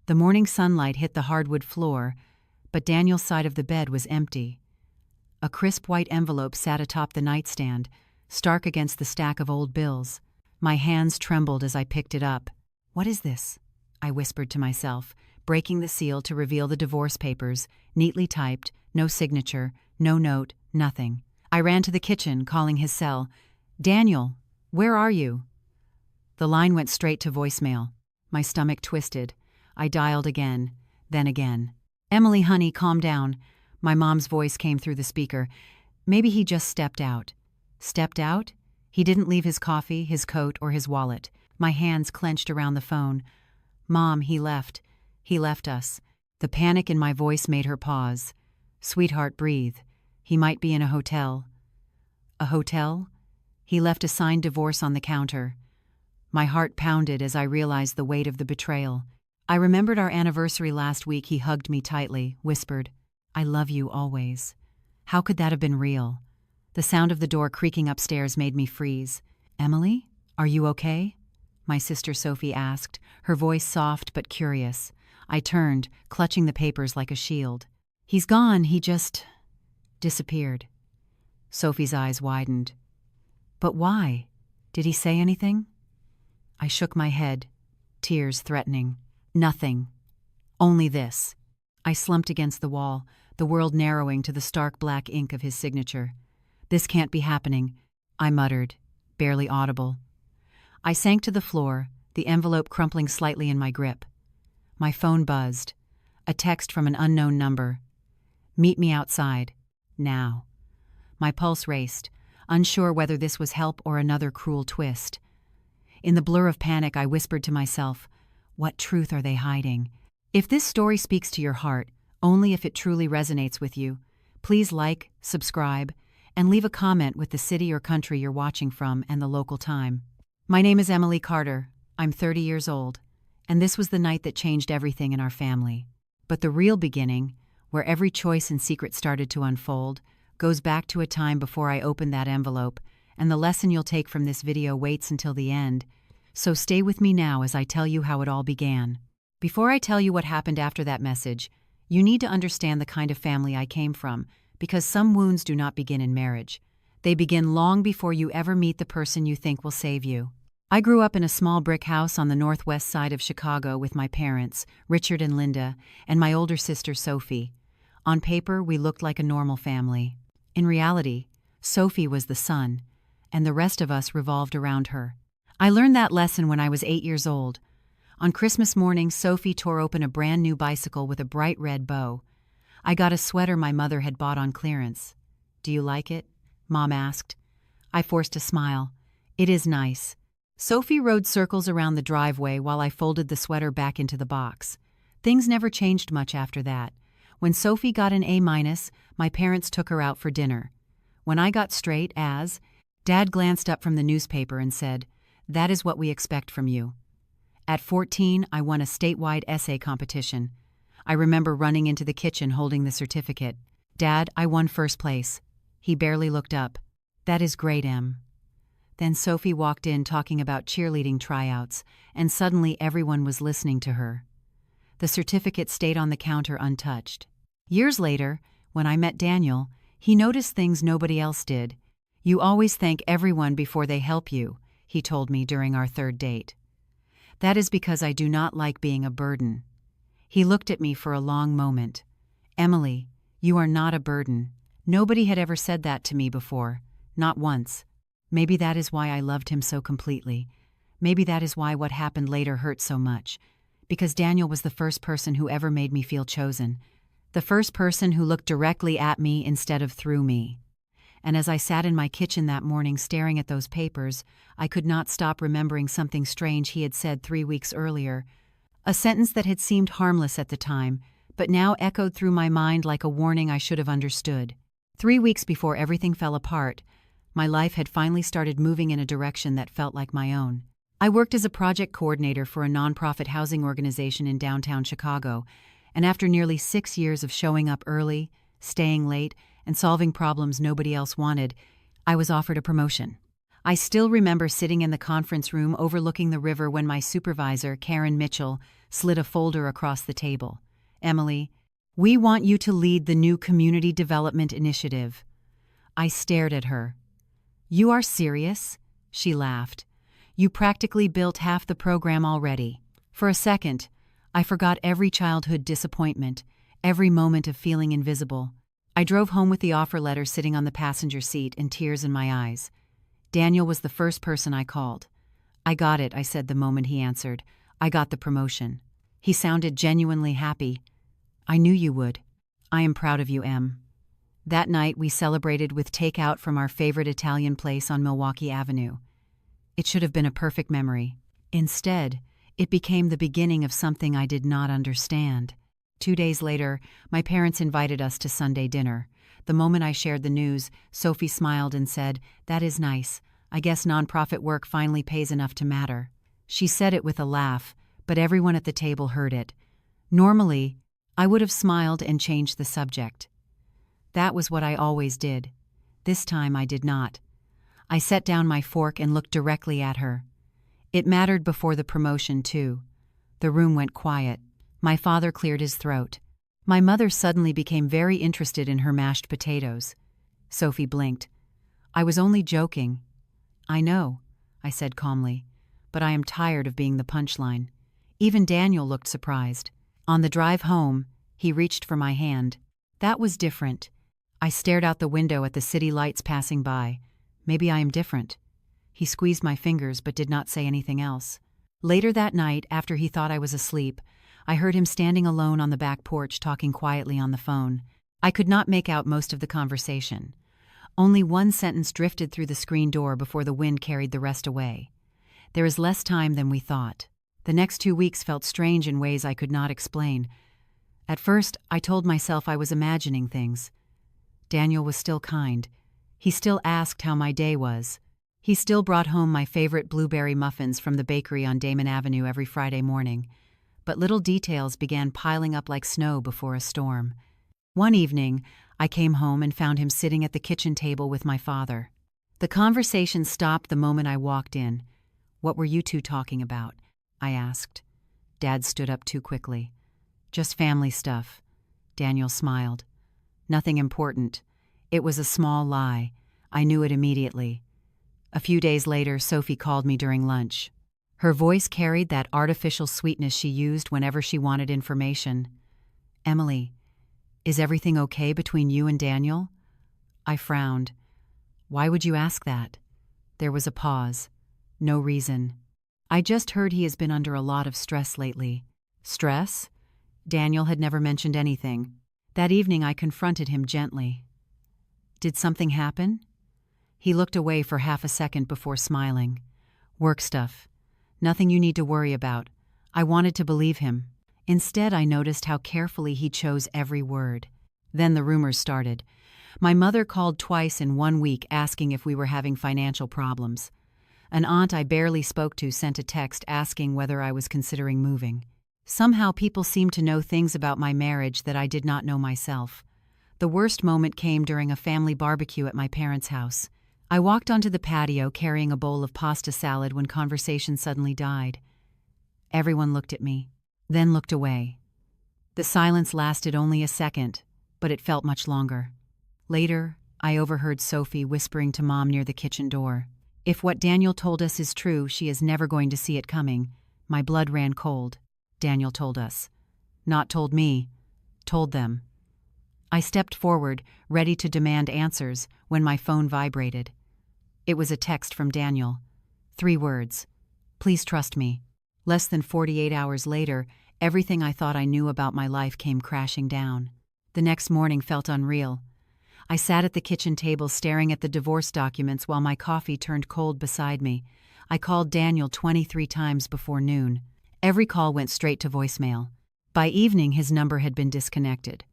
The morning sunlight hit the hardwood floor, but Daniel's side of the bed was empty. A crisp white envelope sat atop the nightstand, stark against the stack of old bills. My hands trembled as I picked it up. "What is this?" I whispered to myself, breaking the seal to reveal the divorce papers, neatly typed, no signature, no note, nothing. I ran to the kitchen, calling his cell. "Daniel, where are you?" The line went straight to voicemail. My stomach twisted. I dialed again, then again. "Emily, honey, calm down." My mom's voice came through the speaker. Maybe he just stepped out. Stepped out? He didn't leave his coffee, his coat, or his wallet. My hands clenched around the phone. "Mom, he left. He left us." The panic in my voice made her pause. "Sweetheart, breathe. He might be in a hotel." "A hotel?" He left a signed divorce on the counter. My heart pounded as I realized the weight of the betrayal. I remembered our anniversary last week. He hugged me tightly, whispered, "I love you always." How could that have been real? The sound of the door creaking upstairs made me freeze. "Emily, are you okay?" my sister Sophie asked, her voice soft but curious. I turned, clutching the papers like a shield. "He's gone. He just disappeared." Sophie's eyes widened. "But why? Did he say anything?" I shook my head, tears threatening. "Nothing. Only this." I slumped against the wall, the world narrowing to the stark black ink of his signature. "This can't be happening," I muttered, barely audible. I sank to the floor, the envelope crumpling slightly in my grip. My phone buzzed. A text from an unknown number. "Meet me outside. Now." My pulse raced, unsure whether this was help or another cruel twist. In the blur of panic, I whispered to myself, "What truth are they hiding?" If this story speaks to your heart, only if it truly resonates with you, please like, subscribe, and leave a comment with the city or country you're watching from and the local time. My name is Emily Carter. I'm 30 years old, and this was the night that changed everything in our family. But the real beginning, where every choice and secret started to unfold, goes back to a time before I opened that envelope, and the lesson you'll take from this video waits until the end. So stay with me now as I tell you how it all began. Before I tell you what happened after that message, you need to understand the kind of family I came from, because some wounds do not begin in marriage. They begin long before you ever meet the person you think will save you. I grew up in a small brick house on the northwest side of Chicago with my parents, Richard and Linda, and my older sister Sophie. On paper, we looked like a normal family. In reality, Sophie was the sun, and the rest of us revolved around her. I learned that lesson when I was 8 years old. On Christmas morning, Sophie tore open a brand new bicycle with a bright red bow. I got a sweater my mother had bought on clearance. "Do you like it?" Mom asked. I forced a smile. "It is nice." Sophie rode circles around the driveway while I folded the sweater back into the box. Things never changed much after that. When Sophie got an A-, my parents took her out for dinner. When I got straight A's, Dad glanced up from the newspaper and said, "That is what we expect from you." At 14, I won a statewide essay competition. I remember running into the kitchen holding the certificate. "Dad, I won first place." He barely looked up. "That is great, Em." Then Sophie walked in talking about cheerleading tryouts, and suddenly everyone was listening to her. The certificate stayed on the counter untouched. Years later, when I met Daniel, he noticed things nobody else did. "You always thank everyone before they help you," he told me during our third date. "That is because I do not like being a burden." He looked at me for a long moment. "Emily, you are not a burden." Nobody had ever said that to me before, not once. Maybe that is why I loved him so completely. Maybe that is why what happened later hurt so much. Because Daniel was the first person who ever made me feel chosen. The first person who looked directly at me instead of through me. And as I sat in my kitchen that morning staring at those papers, I could not stop remembering something strange he had said 3 weeks earlier. A sentence that had seemed harmless at the time, but now echoed through my mind like a warning I should have understood. 3 weeks before everything fell apart, my life had finally started moving in a direction that felt like my own. I worked as a project coordinator for a nonprofit housing organization in downtown Chicago, and after nearly 6 years of showing up early, staying late, and solving problems nobody else wanted, I was offered a promotion. I still remember sitting in the conference room overlooking the river when my supervisor, Karen Mitchell, slid a folder across the table. "Emily, we want you to lead the new community development initiative." I stared at her. "You are serious?" She laughed. "You practically built half the program already." For a second, I forgot every childhood disappointment, every moment of feeling invisible. I drove home with the offer letter sitting on the passenger seat and tears in my eyes. Daniel was the first person I called. "I got it," I said the moment he answered. "I got the promotion." He sounded genuinely happy. "I knew you would. I am proud of you, Em." That night we celebrated with takeout from our favorite Italian place on Milwaukee Avenue. It should have been a perfect memory. Instead, it became the beginning of something I did not understand. 2 days later, my parents invited us to Sunday dinner. The moment I shared the news, Sophie smiled and said, "That is nice. I guess nonprofit work finally pays enough to matter." She said it with a laugh, but everyone at the table heard it. Normally, I would have smiled and changed the subject. That was what I always did. This time I did not. I set down my fork and looked directly at her. It mattered before the promotion, too. The room went quiet. My father cleared his throat. My mother suddenly became very interested in her mashed potatoes. Sophie blinked. "I was only joking." "I know," I said calmly, "but I am tired of being the punchline." Even Daniel looked surprised. On the drive home, he reached for my hand. That was different. I stared out the window at the city lights passing by. Maybe I am different. He squeezed my fingers but did not say anything else. Later that night, after he thought I was asleep, I heard him standing alone on the back porch talking quietly on the phone. I could not make out most of the conversation. Only one sentence drifted through the screen door before the wind carried the rest away. "There is less time than we thought." The next 2 weeks felt strange in ways I could not explain. At first, I told myself I was imagining things. Daniel was still kind. He still asked how my day was. He still brought home my favorite blueberry muffins from the bakery on Damon Avenue every Friday morning. But little details began piling up like snow before a storm. One evening, I came home and found him sitting at the kitchen table with my father. The conversation stopped the moment I walked in. "What were you two talking about?" I asked. Dad stood up too quickly. "Just family stuff." Daniel smiled. "Nothing important." It was a small lie. I knew it immediately. A few days later, Sophie called me during lunch. Her voice carried that artificial sweetness she used whenever she wanted information. "Emily, is everything okay between you and Daniel?" I frowned. "Why would you ask that?" There was a pause. No reason. "I just heard he has been under a lot of stress lately." "Stress?" Daniel had never mentioned anything. That evening I confronted him gently. "Did something happen?" He looked away for half a second before smiling. "Work stuff. Nothing you need to worry about." I wanted to believe him. Instead, I noticed how carefully he chose every word. Then the rumors started. My mother called twice in 1 week asking if we were having financial problems. An aunt I barely spoke to sent a text asking whether I was considering moving. Somehow people seemed to know things about my marriage that I did not know myself. The worst moment came during a family barbecue at my parents' house. I walked onto the patio carrying a bowl of pasta salad when conversation suddenly died. Everyone looked at me, then looked away. The silence lasted only a second, but it felt much longer. Later, I overheard Sophie whispering to Mom near the kitchen door. "If what Daniel told us is true, she is never going to see it coming." My blood ran cold. Daniel told us. Not told me. Told them. I stepped forward, ready to demand answers, when my phone vibrated. It was a text from Daniel. 3 words. "Please trust me." Less than 48 hours later, everything I thought I knew about my life came crashing down. The next morning felt unreal. I sat at the kitchen table staring at the divorce documents while my coffee turned cold beside me. I called Daniel 23 times before noon. Every call went straight to voicemail. By evening, his number had been disconnected.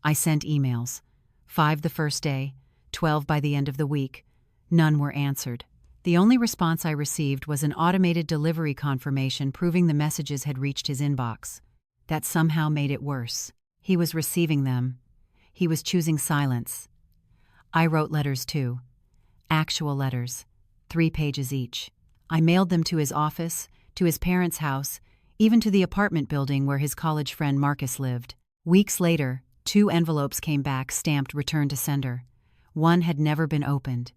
I sent emails. 5 the first day, 12 by the end of the week. None were answered. The only response I received was an automated delivery confirmation proving the messages had reached his inbox. That somehow made it worse. He was receiving them. He was choosing silence. I wrote letters too. Actual letters. 3 pages each. I mailed them to his office, to his parents' house, even to the apartment building where his college friend Marcus lived. Weeks later, 2 envelopes came back stamped "Return to Sender." One had never been opened.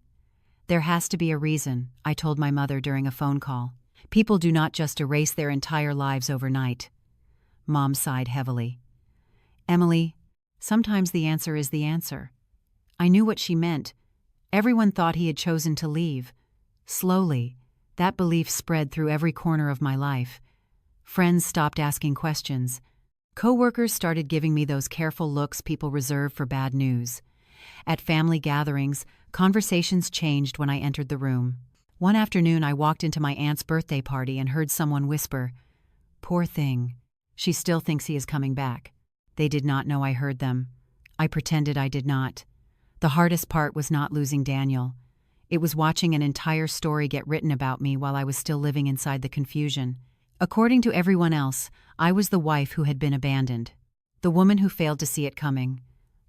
"There has to be a reason," I told my mother during a phone call. "People do not just erase their entire lives overnight." Mom sighed heavily. "Emily, sometimes the answer is the answer." I knew what she meant. Everyone thought he had chosen to leave. Slowly, that belief spread through every corner of my life. Friends stopped asking questions. Coworkers started giving me those careful looks people reserve for bad news. At family gatherings, conversations changed when I entered the room. One afternoon, I walked into my aunt's birthday party and heard someone whisper, "Poor thing. She still thinks he is coming back." They did not know I heard them. I pretended I did not. The hardest part was not losing Daniel. It was watching an entire story get written about me while I was still living inside the confusion. According to everyone else, I was the wife who had been abandoned. The woman who failed to see it coming.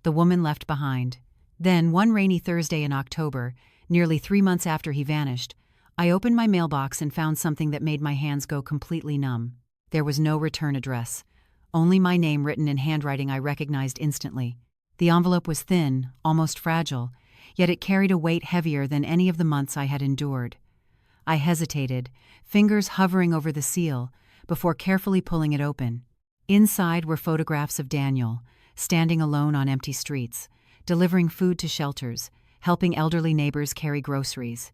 The woman left behind. Then, one rainy Thursday in October, nearly 3 months after he vanished, I opened my mailbox and found something that made my hands go completely numb. There was no return address. Only my name written in handwriting I recognized instantly. The envelope was thin, almost fragile, yet it carried a weight heavier than any of the months I had endured. I hesitated, fingers hovering over the seal, before carefully pulling it open. Inside were photographs of Daniel, standing alone on empty streets, delivering food to shelters, helping elderly neighbors carry groceries.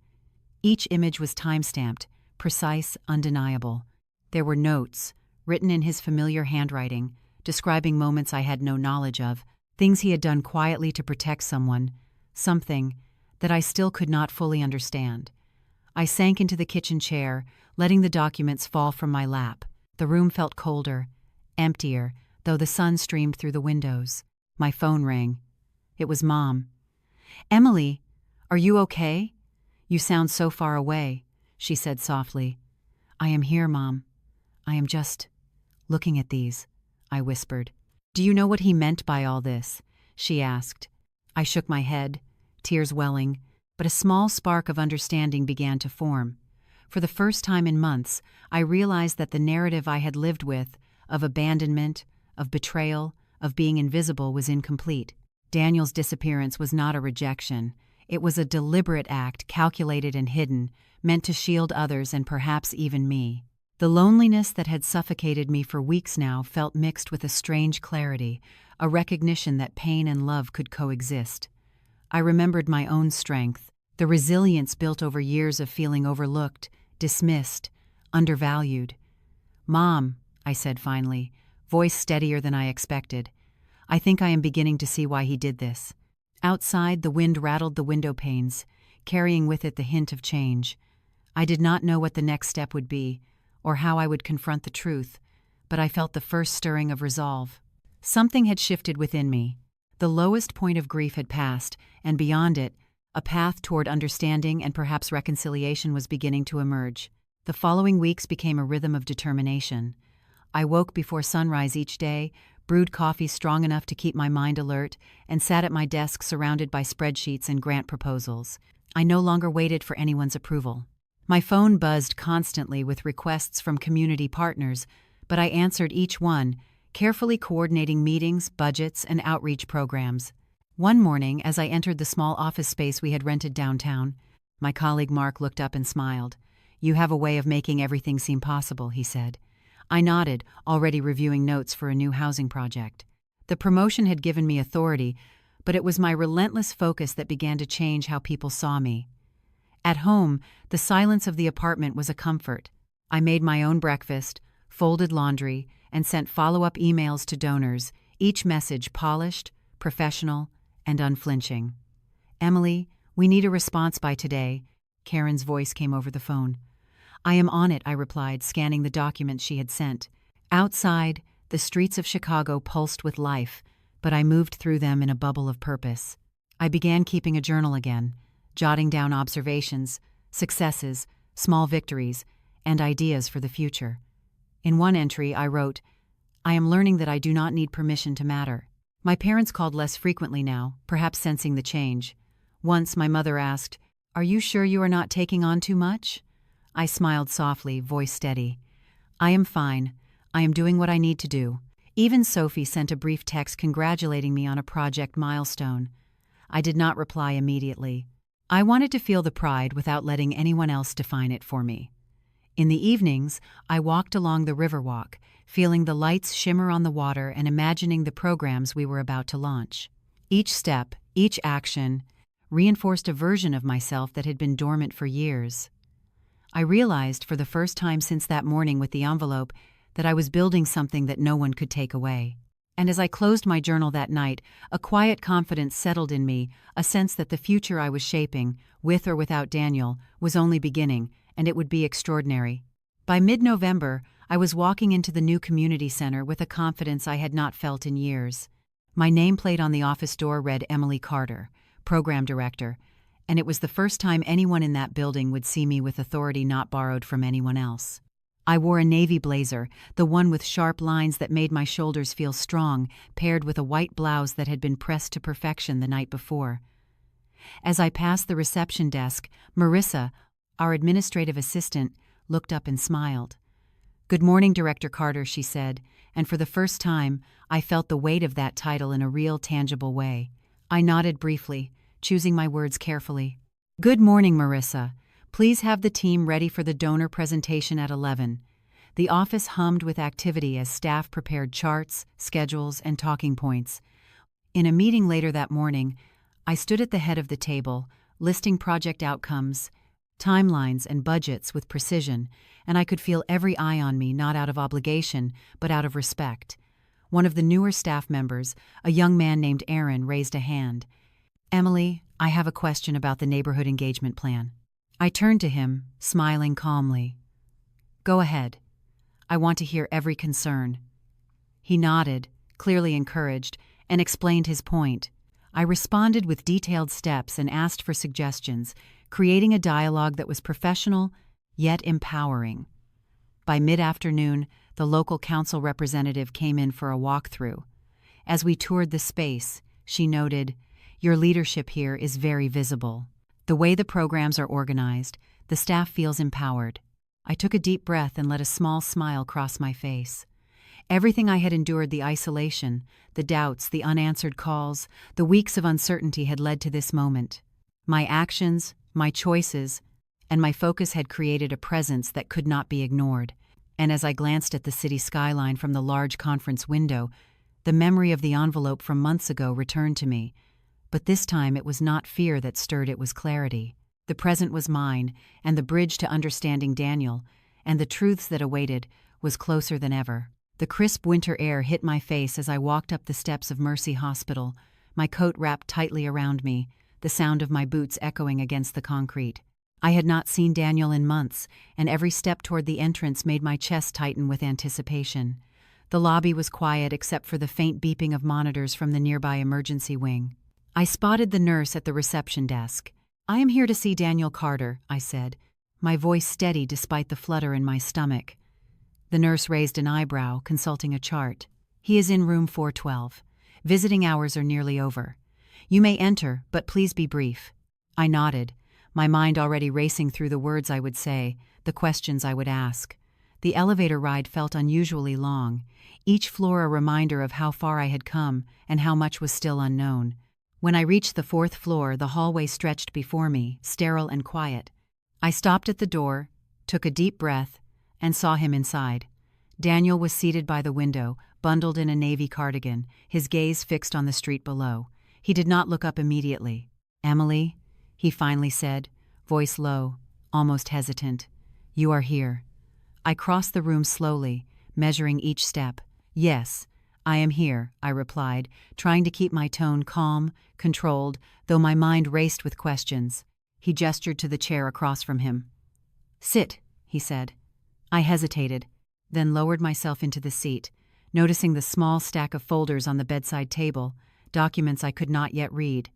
Each image was time-stamped, precise, undeniable. There were notes, written in his familiar handwriting, describing moments I had no knowledge of, things he had done quietly to protect someone, something that I still could not fully understand. I sank into the kitchen chair, letting the documents fall from my lap. The room felt colder, emptier, though the sun streamed through the windows. My phone rang. It was Mom. "Emily, are you okay? You sound so far away," she said softly. "I am here, Mom. I am just looking at these," I whispered. "Do you know what he meant by all this?" she asked. I shook my head, tears welling, but a small spark of understanding began to form. For the first time in months, I realized that the narrative I had lived with, of abandonment, of betrayal, of being invisible, was incomplete. Daniel's disappearance was not a rejection. It was a deliberate act, calculated and hidden, meant to shield others and perhaps even me. The loneliness that had suffocated me for weeks now felt mixed with a strange clarity, a recognition that pain and love could coexist. I remembered my own strength, the resilience built over years of feeling overlooked, dismissed, undervalued. "Mom," I said finally, voice steadier than I expected, "I think I am beginning to see why he did this." Outside, the wind rattled the window panes, carrying with it the hint of change. I did not know what the next step would be, or how I would confront the truth, but I felt the first stirring of resolve. Something had shifted within me. The lowest point of grief had passed, and beyond it, a path toward understanding and perhaps reconciliation was beginning to emerge. The following weeks became a rhythm of determination. I woke before sunrise each day, brewed coffee strong enough to keep my mind alert, and sat at my desk surrounded by spreadsheets and grant proposals. I no longer waited for anyone's approval. My phone buzzed constantly with requests from community partners, but I answered each one, carefully coordinating meetings, budgets, and outreach programs. One morning, as I entered the small office space we had rented downtown, my colleague Mark looked up and smiled. "You have a way of making everything seem possible," he said. I nodded, already reviewing notes for a new housing project. The promotion had given me authority, but it was my relentless focus that began to change how people saw me. At home, the silence of the apartment was a comfort. I made my own breakfast, folded laundry, and sent follow-up emails to donors, each message polished, professional, and unflinching. "Emily, we need a response by today," Karen's voice came over the phone. "I am on it," I replied, scanning the documents she had sent. Outside, the streets of Chicago pulsed with life, but I moved through them in a bubble of purpose. I began keeping a journal again, jotting down observations, successes, small victories, and ideas for the future. In one entry, I wrote, "I am learning that I do not need permission to matter." My parents called less frequently now, perhaps sensing the change. Once my mother asked, Are you sure you are not taking on too much? I smiled softly, voice steady. I am fine. I am doing what I need to do. Even Sophie sent a brief text congratulating me on a project milestone. I did not reply immediately. I wanted to feel the pride without letting anyone else define it for me. In the evenings, I walked along the Riverwalk, feeling the lights shimmer on the water and imagining the programs we were about to launch. Each step, each action, reinforced a version of myself that had been dormant for years. I realized for the first time since that morning with the envelope that I was building something that no one could take away. And as I closed my journal that night, a quiet confidence settled in me, a sense that the future I was shaping, with or without Daniel, was only beginning, and it would be extraordinary. By mid-November, I was walking into the new community center with a confidence I had not felt in years. My nameplate on the office door read Emily Carter, Program Director, and it was the first time anyone in that building would see me with authority not borrowed from anyone else. I wore a navy blazer, the one with sharp lines that made my shoulders feel strong, paired with a white blouse that had been pressed to perfection the night before. As I passed the reception desk, Marissa, our administrative assistant, looked up and smiled. "Good morning, Director Carter," she said, and for the first time, I felt the weight of that title in a real, tangible way. I nodded briefly, choosing my words carefully. "Good morning, Marissa. Please have the team ready for the donor presentation at 11. The office hummed with activity as staff prepared charts, schedules, and talking points. In a meeting later that morning, I stood at the head of the table, listing project outcomes, timelines, and budgets with precision, and I could feel every eye on me, not out of obligation, but out of respect. One of the newer staff members, a young man named Aaron, raised a hand. "Emily, I have a question about the neighborhood engagement plan." I turned to him, smiling calmly. "Go ahead. I want to hear every concern." He nodded, clearly encouraged, and explained his point. I responded with detailed steps and asked for suggestions, creating a dialogue that was professional, yet empowering. By mid-afternoon, the local council representative came in for a walkthrough. As we toured the space, she noted, "Your leadership here is very visible. The way the programs are organized, the staff feels empowered." I took a deep breath and let a small smile cross my face. Everything I had endured, the isolation, the doubts, the unanswered calls, the weeks of uncertainty had led to this moment. My actions, my choices, and my focus had created a presence that could not be ignored. And as I glanced at the city skyline from the large conference window, the memory of the envelope from months ago returned to me. But this time it was not fear that stirred, it was clarity. The present was mine, and the bridge to understanding Daniel, and the truths that awaited, was closer than ever. The crisp winter air hit my face as I walked up the steps of Mercy Hospital, my coat wrapped tightly around me, the sound of my boots echoing against the concrete. I had not seen Daniel in months, and every step toward the entrance made my chest tighten with anticipation. The lobby was quiet except for the faint beeping of monitors from the nearby emergency wing. I spotted the nurse at the reception desk. "I am here to see Daniel Carter," I said, my voice steady despite the flutter in my stomach. The nurse raised an eyebrow, consulting a chart. "He is in room 412. Visiting hours are nearly over. You may enter, but please be brief." I nodded, my mind already racing through the words I would say, the questions I would ask. The elevator ride felt unusually long, each floor a reminder of how far I had come and how much was still unknown. When I reached the 4th floor, the hallway stretched before me, sterile and quiet. I stopped at the door, took a deep breath, and saw him inside. Daniel was seated by the window, bundled in a navy cardigan, his gaze fixed on the street below. He did not look up immediately. "Emily," he finally said, voice low, almost hesitant. "You are here." I crossed the room slowly, measuring each step. "Yes, I am here," I replied, trying to keep my tone calm, controlled, though my mind raced with questions. He gestured to the chair across from him. "Sit," he said. I hesitated, then lowered myself into the seat, noticing the small stack of folders on the bedside table, documents I could not yet read.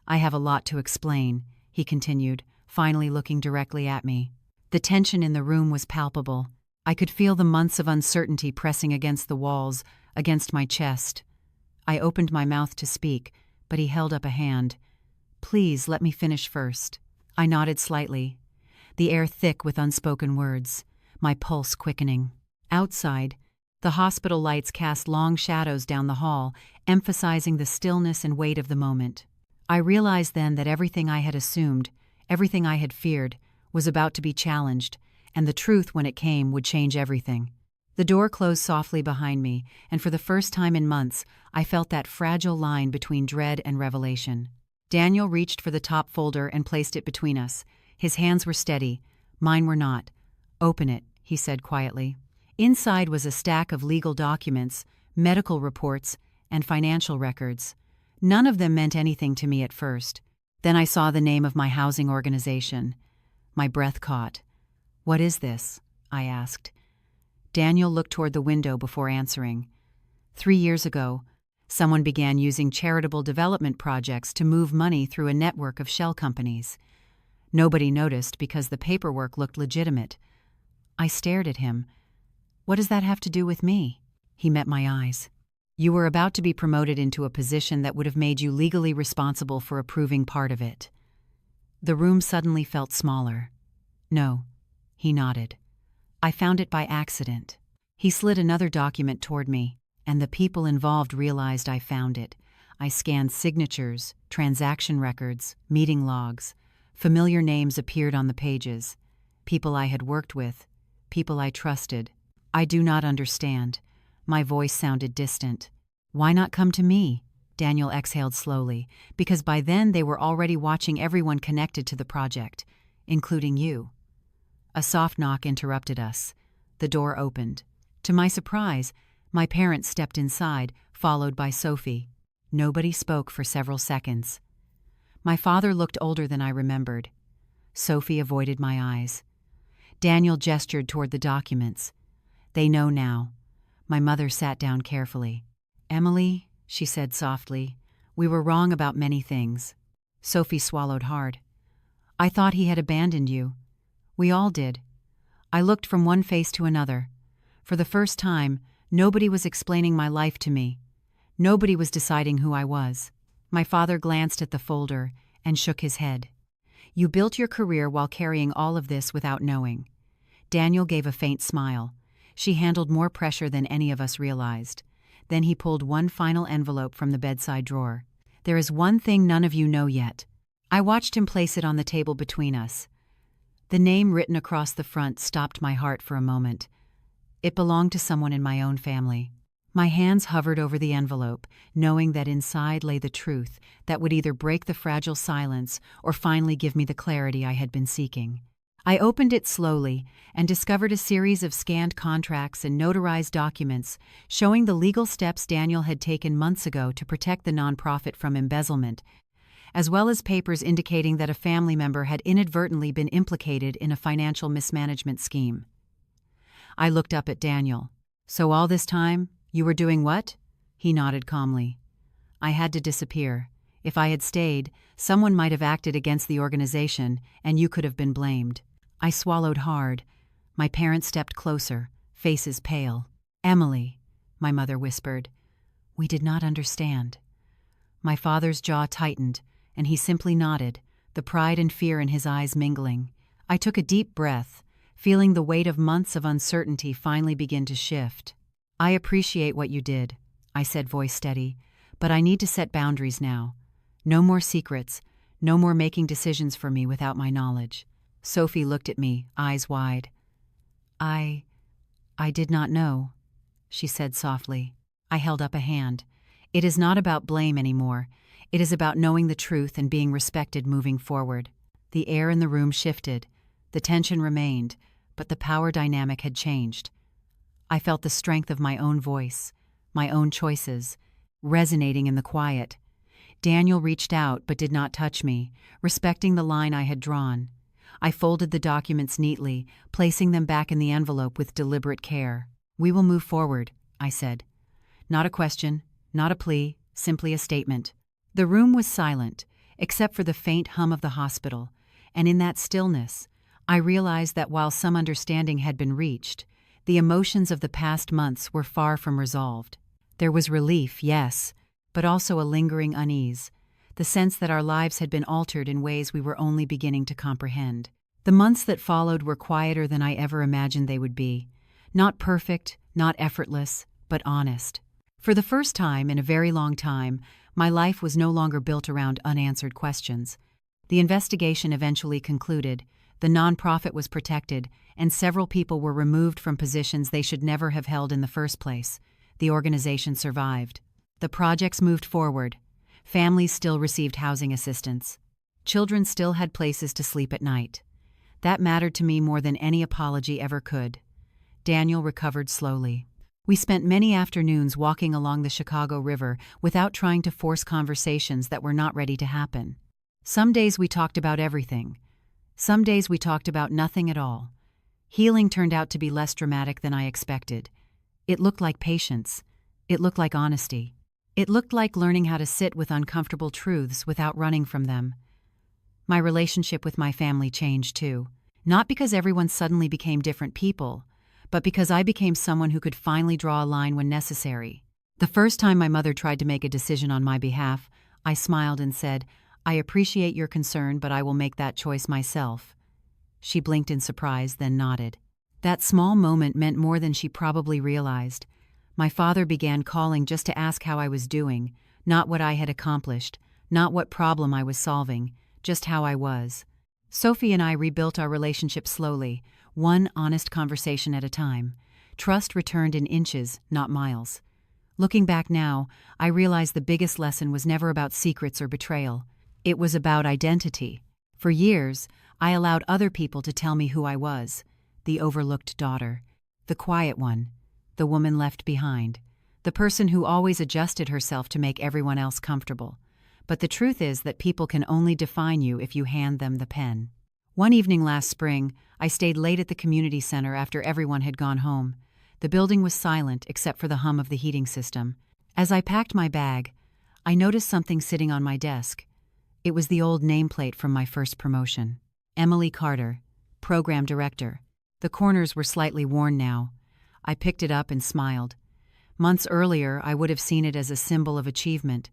"I have a lot to explain," he continued, finally looking directly at me. The tension in the room was palpable. I could feel the months of uncertainty pressing against the walls, against my chest. I opened my mouth to speak, but he held up a hand. "Please let me finish first." I nodded slightly, the air thick with unspoken words, my pulse quickening. Outside, the hospital lights cast long shadows down the hall, emphasizing the stillness and weight of the moment. I realized then that everything I had assumed, everything I had feared, was about to be challenged, and the truth, when it came, would change everything. The door closed softly behind me, and for the first time in months, I felt that fragile line between dread and revelation. Daniel reached for the top folder and placed it between us. His hands were steady, mine were not. "Open it," he said quietly. Inside was a stack of legal documents, medical reports, and financial records. None of them meant anything to me at first. Then I saw the name of my housing organization. My breath caught. "What is this?" I asked. Daniel looked toward the window before answering. 3 years ago, someone began using charitable development projects to move money through a network of shell companies. Nobody noticed because the paperwork looked legitimate. I stared at him. "What does that have to do with me?" He met my eyes. "You were about to be promoted into a position that would have made you legally responsible for approving part of it." The room suddenly felt smaller. "No," he nodded. "I found it by accident." He slid another document toward me, and the people involved realized I found it. I scanned signatures, transaction records, meeting logs. Familiar names appeared on the pages. People I had worked with, people I trusted. "I do not understand." My voice sounded distant. "Why not come to me?" Daniel exhaled slowly, because by then they were already watching everyone connected to the project, including you. A soft knock interrupted us. The door opened. To my surprise, my parents stepped inside, followed by Sophie. Nobody spoke for several seconds. My father looked older than I remembered. Sophie avoided my eyes. Daniel gestured toward the documents. "They know now." My mother sat down carefully. "Emily," she said softly, "we were wrong about many things." Sophie swallowed hard. "I thought he had abandoned you." "We all did." I looked from one face to another. For the first time, nobody was explaining my life to me. Nobody was deciding who I was. My father glanced at the folder and shook his head. "You built your career while carrying all of this without knowing." Daniel gave a faint smile. She handled more pressure than any of us realized. Then he pulled one final envelope from the bedside drawer. "There is one thing none of you know yet." I watched him place it on the table between us. The name written across the front stopped my heart for a moment. It belonged to someone in my own family. My hands hovered over the envelope, knowing that inside lay the truth that would either break the fragile silence or finally give me the clarity I had been seeking. I opened it slowly and discovered a series of scanned contracts and notarized documents showing the legal steps Daniel had taken months ago to protect the nonprofit from embezzlement, as well as papers indicating that a family member had inadvertently been implicated in a financial mismanagement scheme. I looked up at Daniel. "So all this time, you were doing what?" He nodded calmly. "I had to disappear. If I had stayed, someone might have acted against the organization, and you could have been blamed." I swallowed hard. My parents stepped closer, faces pale. "Emily," my mother whispered. We did not understand. My father's jaw tightened, and he simply nodded, the pride and fear in his eyes mingling. I took a deep breath, feeling the weight of months of uncertainty finally begin to shift. "I appreciate what you did," I said, voice steady, "but I need to set boundaries now. No more secrets, no more making decisions for me without my knowledge." Sophie looked at me, eyes wide. I did not know," she said softly. I held up a hand. "It is not about blame anymore. It is about knowing the truth and being respected moving forward." The air in the room shifted. The tension remained, but the power dynamic had changed. I felt the strength of my own voice, my own choices, resonating in the quiet. Daniel reached out but did not touch me, respecting the line I had drawn. I folded the documents neatly, placing them back in the envelope with deliberate care. "We will move forward," I said. Not a question, not a plea, simply a statement. The room was silent, except for the faint hum of the hospital, and in that stillness, I realized that while some understanding had been reached, the emotions of the past months were far from resolved. There was relief, yes, but also a lingering unease. the sense that our lives had been altered in ways we were only beginning to comprehend. The months that followed were quieter than I ever imagined they would be. Not perfect, not effortless, but honest. For the first time in a very long time, my life was no longer built around unanswered questions. The investigation eventually concluded, the nonprofit was protected, and several people were removed from positions they should never have held in the first place. The organization survived. The projects moved forward. Families still received housing assistance. Children still had places to sleep at night. That mattered to me more than any apology ever could. Daniel recovered slowly. We spent many afternoons walking along the Chicago River without trying to force conversations that were not ready to happen. Some days we talked about everything. Some days we talked about nothing at all. Healing turned out to be less dramatic than I expected. It looked like patience. It looked like honesty. It looked like learning how to sit with uncomfortable truths without running from them. My relationship with my family changed too. Not because everyone suddenly became different people, but because I became someone who could finally draw a line when necessary. The first time my mother tried to make a decision on my behalf, I smiled and said, "I appreciate your concern, but I will make that choice myself." She blinked in surprise, then nodded. That small moment meant more than she probably realized. My father began calling just to ask how I was doing, not what I had accomplished, not what problem I was solving, just how I was. Sophie and I rebuilt our relationship slowly, one honest conversation at a time. Trust returned in inches, not miles. Looking back now, I realize the biggest lesson was never about secrets or betrayal. It was about identity. For years, I allowed other people to tell me who I was: the overlooked daughter, the quiet one, the woman left behind, the person who always adjusted herself to make everyone else comfortable. But the truth is that people can only define you if you hand them the pen. One evening last spring, I stayed late at the community center after everyone had gone home. The building was silent except for the hum of the heating system. As I packed my bag, I noticed something sitting on my desk. It was the old nameplate from my first promotion. Emily Carter, Program Director. The corners were slightly worn now. I picked it up and smiled. Months earlier, I would have seen it as a symbol of achievement.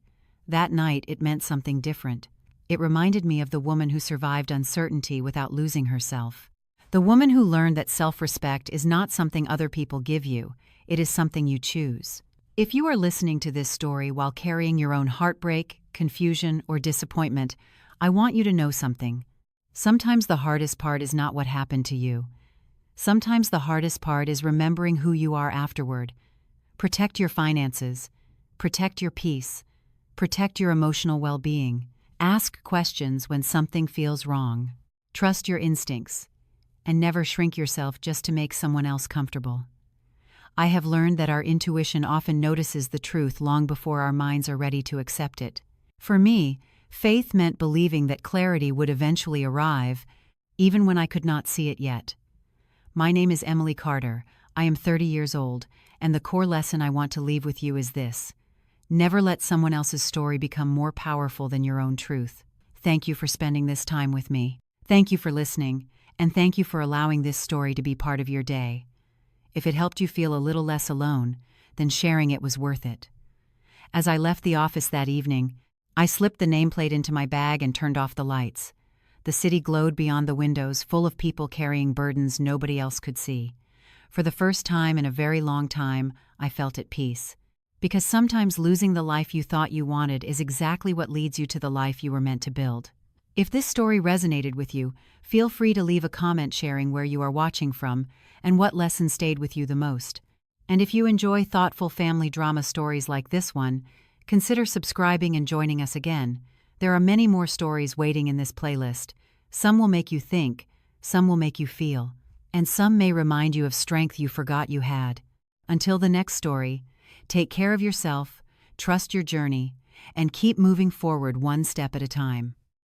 That night, it meant something different. It reminded me of the woman who survived uncertainty without losing herself. The woman who learned that self-respect is not something other people give you, it is something you choose. If you are listening to this story while carrying your own heartbreak, confusion, or disappointment, I want you to know something. Sometimes the hardest part is not what happened to you. Sometimes the hardest part is remembering who you are afterward. Protect your finances. Protect your peace. Protect your emotional well-being. Ask questions when something feels wrong. Trust your instincts. And never shrink yourself just to make someone else comfortable. I have learned that our intuition often notices the truth long before our minds are ready to accept it. For me, faith meant believing that clarity would eventually arrive, even when I could not see it yet. My name is Emily Carter. I am 30 years old, and the core lesson I want to leave with you is this: never let someone else's story become more powerful than your own truth. Thank you for spending this time with me. Thank you for listening, and thank you for allowing this story to be part of your day. If it helped you feel a little less alone, then sharing it was worth it. As I left the office that evening, I slipped the nameplate into my bag and turned off the lights. The city glowed beyond the windows, full of people carrying burdens nobody else could see. For the first time in a very long time, I felt at peace. Because sometimes losing the life you thought you wanted is exactly what leads you to the life you were meant to build. If this story resonated with you, feel free to leave a comment sharing where you are watching from and what lesson stayed with you the most. And if you enjoy thoughtful family drama stories like this one, consider subscribing and joining us again. There are many more stories waiting in this playlist. Some will make you think, some will make you feel, and some may remind you of strength you forgot you had. Until the next story, take care of yourself, trust your journey, and keep moving forward one step at a time.